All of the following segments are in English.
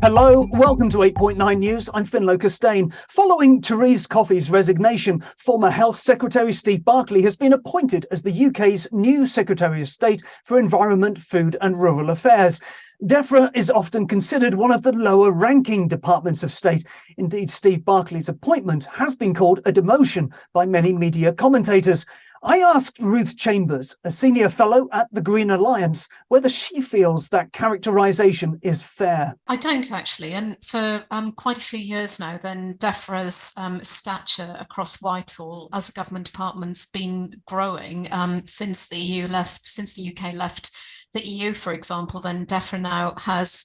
Hello, welcome to 8.9 News. I'm Costain. Following Therese Coffey's resignation, former Health Secretary Steve Barclay has been appointed as the UK's new Secretary of State for Environment, Food and Rural Affairs. Defra is often considered one of the lower-ranking departments of state. Indeed, Steve Barclay's appointment has been called a demotion by many media commentators. I asked Ruth Chambers, a senior fellow at the Green Alliance, whether she feels that characterisation is fair. I don't actually, and for quite a few years now, then Defra's stature across Whitehall as a government department's been growing since the UK left the EU, for example. Then Defra now has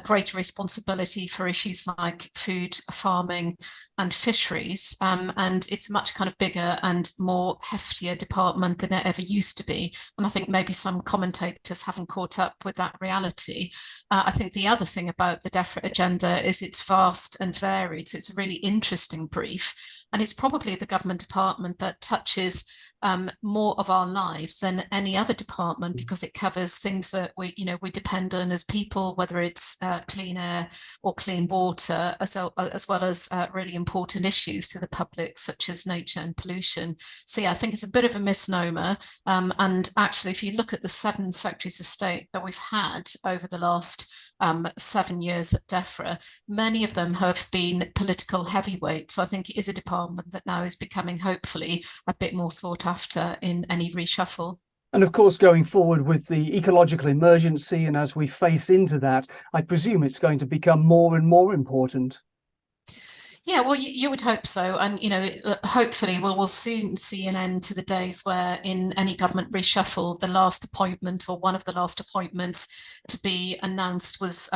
greater responsibility for issues like food, farming and fisheries, and it's a much kind of bigger and more heftier department than it ever used to be. And I think maybe some commentators haven't caught up with that reality. I think the other thing about the Defra agenda is it's vast and varied, so it's a really interesting brief. And it's probably the government department that touches more of our lives than any other department, because it covers things that we depend on as people, whether it's clean air or clean water, as well as really important issues to the public, such as nature and pollution. So yeah, I think it's a bit of a misnomer. And actually, if you look at the 7 secretaries of state that we've had over the last 7 years at Defra, many of them have been political heavyweights. So I think it is a department that now is becoming, hopefully, a bit more sought after in any reshuffle. And of course, going forward with the ecological emergency, and as we face into that, I presume it's going to become more and more important. Yeah, well, you would hope so. And, hopefully we'll soon see an end to the days where in any government reshuffle, the last appointment or one of the last appointments to be announced was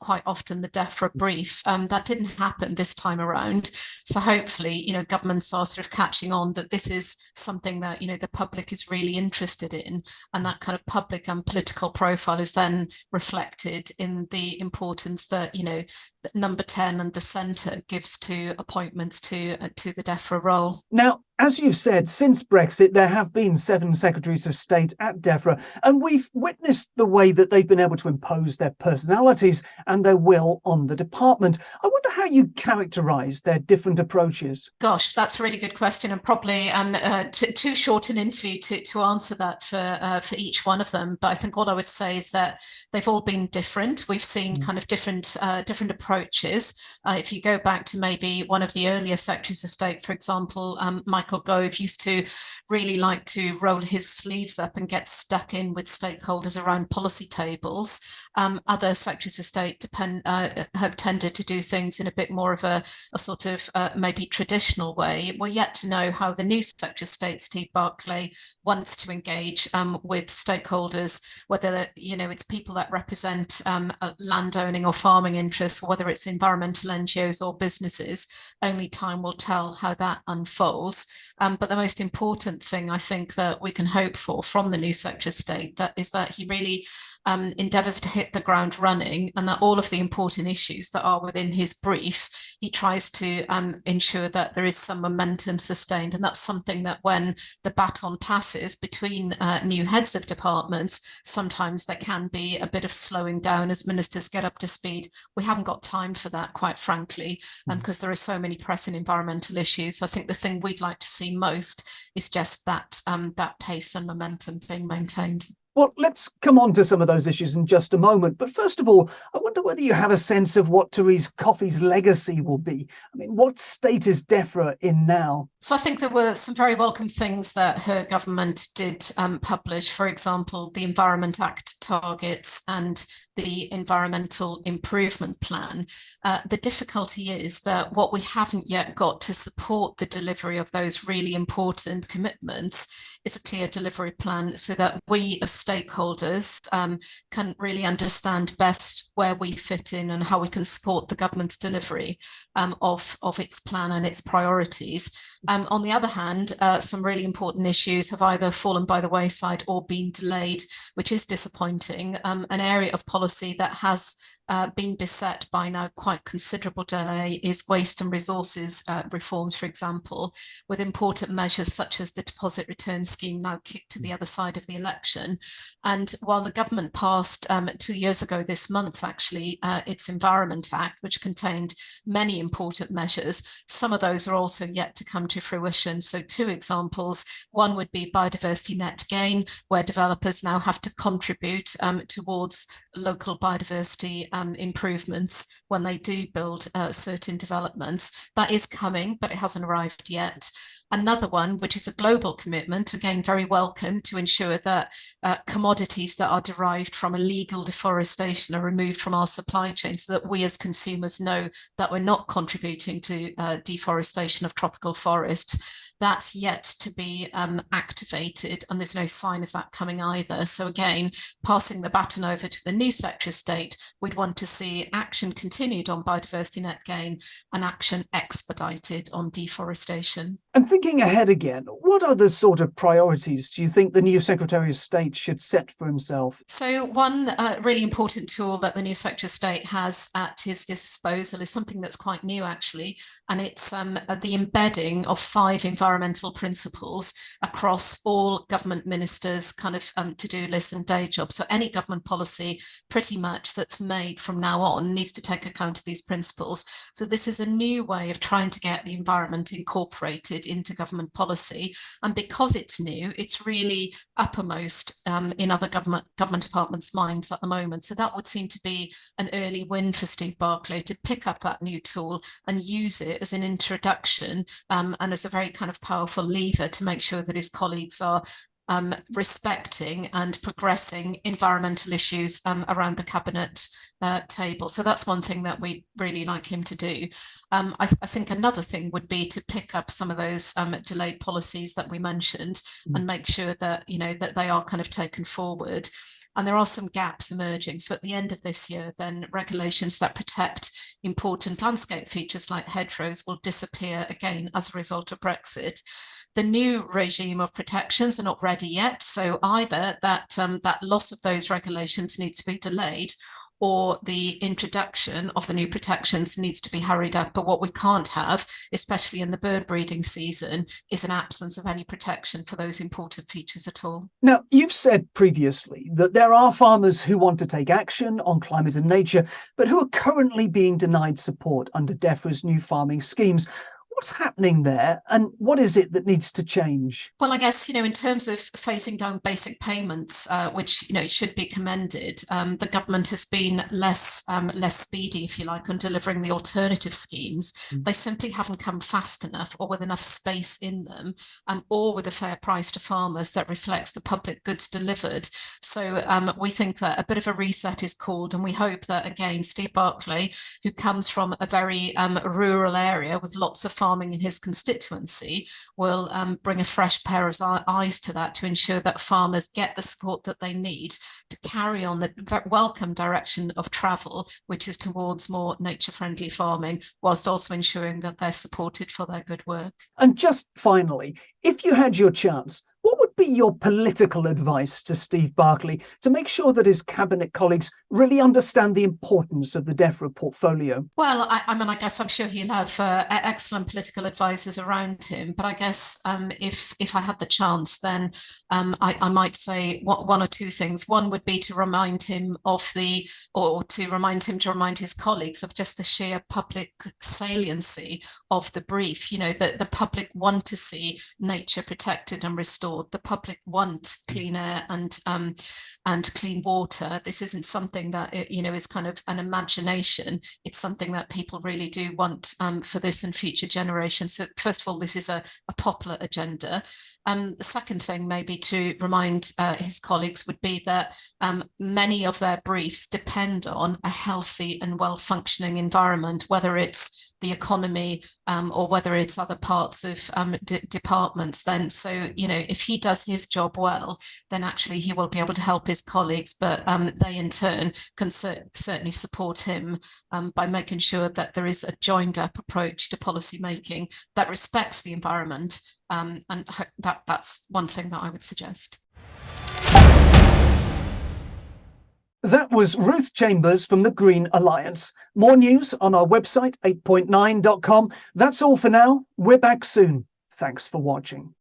quite often the Defra brief. That didn't happen this time around. So hopefully, governments are sort of catching on that this is something that, the public is really interested in. And that kind of public and political profile is then reflected in the importance that, that number 10 and the centre gives to appointments to the Defra role. Now, as you've said, since Brexit, there have been 7 secretaries of state at Defra, and we've witnessed the way that they've been able to impose their personalities and their will on the department. I wonder how you characterise their different approaches. Gosh, that's a really good question, and probably too short an interview to answer that for each one of them. But I think what I would say is that they've all been different. We've seen kind of different approaches. If you go back to maybe one of the earlier secretaries of state, for example, Michael Gove used to really like to roll his sleeves up and get stuck in with stakeholders around policy tables. Other secretaries of state have tended to do things in a bit more of a sort of maybe traditional way. We're yet to know how the new Secretary of State, Steve Barclay, wants to engage with stakeholders, whether it's people that represent landowning or farming interests, or whether it's environmental NGOs or businesses. Only time will tell how that unfolds. But the most important thing I think that we can hope for from the new Secretary of State is that he really endeavours to hit the ground running, and that all of the important issues that are within his brief, he tries to ensure that there is some momentum sustained. And that's something that when the baton passes between new heads of departments, sometimes there can be a bit of slowing down as ministers get up to speed. We haven't got time for that, quite frankly, because there are so many pressing environmental issues. So I think the thing we'd like to see most is just that pace and momentum being maintained. Well, let's come on to some of those issues in just a moment. But first of all, I wonder whether you have a sense of what Therese Coffey's legacy will be. I mean, what state is Defra in now? So I think there were some very welcome things that her government did publish. For example, the Environment Act targets and the Environmental Improvement Plan. The difficulty is that what we haven't yet got to support the delivery of those really important commitments is a clear delivery plan, so that we as stakeholders can really understand best where we fit in and how we can support the government's delivery of its plan and its priorities. On the other hand, some really important issues have either fallen by the wayside or been delayed, which is disappointing. An area of policy that has been beset by now quite considerable delay is waste and resources reforms, for example, with important measures such as the deposit return scheme now kicked to the other side of the election. And while the government passed 2 years ago this month, actually, its Environment Act, which contained many important measures, some of those are also yet to come to fruition. So 2 examples. One would be biodiversity net gain, where developers now have to contribute towards local biodiversity improvements when they do build certain developments. That is coming, but it hasn't arrived yet. Another one, which is a global commitment, again, very welcome, to ensure that commodities that are derived from illegal deforestation are removed from our supply chain so that we as consumers know that we're not contributing to deforestation of tropical forests. That's yet to be activated, and there's no sign of that coming either. So again, passing the baton over to the new Secretary of State, we'd want to see action continued on biodiversity net gain and action expedited on deforestation. And thinking ahead again, what other sort of priorities do you think the new Secretary of State should set for himself? So one really important tool that the new Secretary of State has at his disposal is something that's quite new, actually, and it's the embedding of 5 environmental principles across all government ministers' kind of to-do lists and day jobs. So any government policy pretty much that's made from now on needs to take account of these principles. So this is a new way of trying to get the environment incorporated into government policy. And because it's new, it's really uppermost in other government departments' minds at the moment. So that would seem to be an early win for Steve Barclay, to pick up that new tool and use it as an introduction and as a very kind of powerful lever to make sure that his colleagues are respecting and progressing environmental issues around the cabinet table. So that's one thing that we'd really like him to do. I think another thing would be to pick up some of those delayed policies that we mentioned and make sure that, you know, that they are kind of taken forward. And there are some gaps emerging. So at the end of this year, then regulations that protect important landscape features like hedgerows will disappear again as a result of Brexit. The new regime of protections are not ready yet. So either that loss of those regulations needs to be delayed, or the introduction of the new protections needs to be hurried up. But what we can't have, especially in the bird breeding season, is an absence of any protection for those important features at all. Now, you've said previously that there are farmers who want to take action on climate and nature, but who are currently being denied support under Defra's new farming schemes. What's happening there, and what is it that needs to change? Well, I guess, you know, in terms of phasing down basic payments, which, you know, should be commended, the government has been less speedy, if you like, on delivering the alternative schemes. They simply haven't come fast enough, or with enough space in them, or with a fair price to farmers that reflects the public goods delivered. So we think that a bit of a reset is called, and we hope that, again, Steve Barclay, who comes from a very rural area with lots of farming in his constituency, will bring a fresh pair of eyes to that, to ensure that farmers get the support that they need to carry on the welcome direction of travel, which is towards more nature-friendly farming, whilst also ensuring that they're supported for their good work. And just finally, if you had your chance, what would be your political advice to Steve Barclay to make sure that his cabinet colleagues really understand the importance of the Defra portfolio? Well, I mean, I guess I'm sure he'll have excellent political advisors around him. But I guess if I had the chance, then I might say one or two things. One would be to remind him to remind his colleagues of just the sheer public saliency of the brief. You know, that the public want to see nature protected and restored. The public want clean air and clean water. This isn't something that, you know, is kind of an imagination. It's something that people really do want for this and future generations. So first of all, this is a popular agenda. The second thing maybe to remind his colleagues would be that many of their briefs depend on a healthy and well-functioning environment, whether it's the economy or whether it's other parts of departments. Then, so, you know, if he does his job well, then actually he will be able to help his colleagues, but they in turn can certainly support him by making sure that there is a joined up approach to policy making that respects the environment. And that's one thing that I would suggest. That was Ruth Chambers from the Green Alliance. More news on our website, 8point9.com. That's all for now. We're back soon. Thanks for watching.